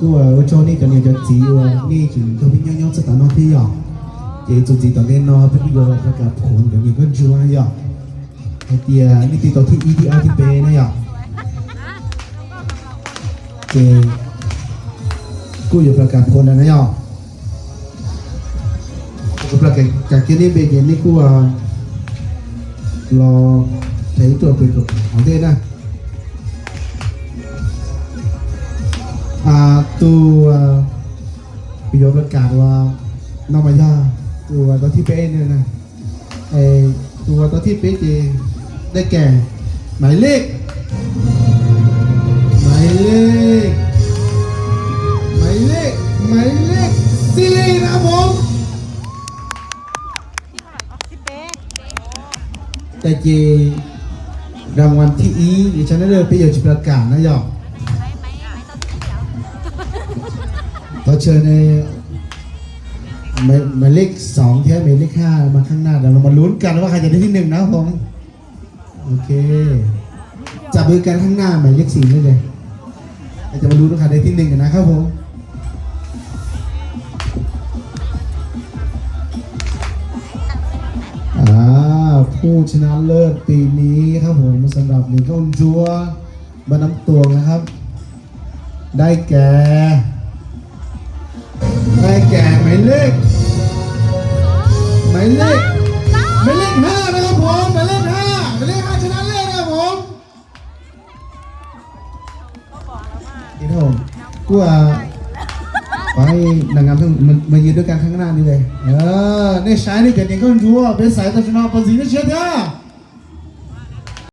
我做呢個嘢就只喎，呢件佢邊樣樣識打乜啲樣，嘢做字當嘅咯，邊個佢夾盤咁嘢佢做啊樣，係啲啊呢啲到ที่ EDR ที่เป็นนะ樣，嘅กูอยู่ประกาศผลนะ樣，กูประกาศจากที่นี่เป็นนี่กูรอใช้ตัวเป็นของเด้นะตัวประโยคประกาศว่านอมายาตัวที่เป๊ะเนี่ยนะไอตัวที่เป๊ะจะได้แก่หมายเลขสี่นะครับผมแต่เจรางวัลที่ดิฉันได้เลือกประโยคประกาศนะยอขอเชิญในหมายเลข2ที่หมายเลข5มาข้างหน้าเดี๋ยวเรามาลุ้นกันว่าใครจะได้ที่1นะครับผมโอเคจับมือกันข้างหน้าหมายเลข4นี่เลยจะมาลุ้นว่าใครได้ที่1กันนะครับผมผู้ชนะเลิศปีนี้ครับผมสำหรับหนึ่งก็อุ่นจัวบ้านน้ำตวงนะครับได้แก่หมายเลข5นะครับผมหมายเลข5ชนะเลิศนะครับผมนี่ครับผมกูไปนางงามทั้งมายืนด้วยกันข้างหน้านี่เลยนี่ใช้นี่เกิดอย่างก็รู้ว่าเป็นสายตาชนะปนสีนี่เชียร์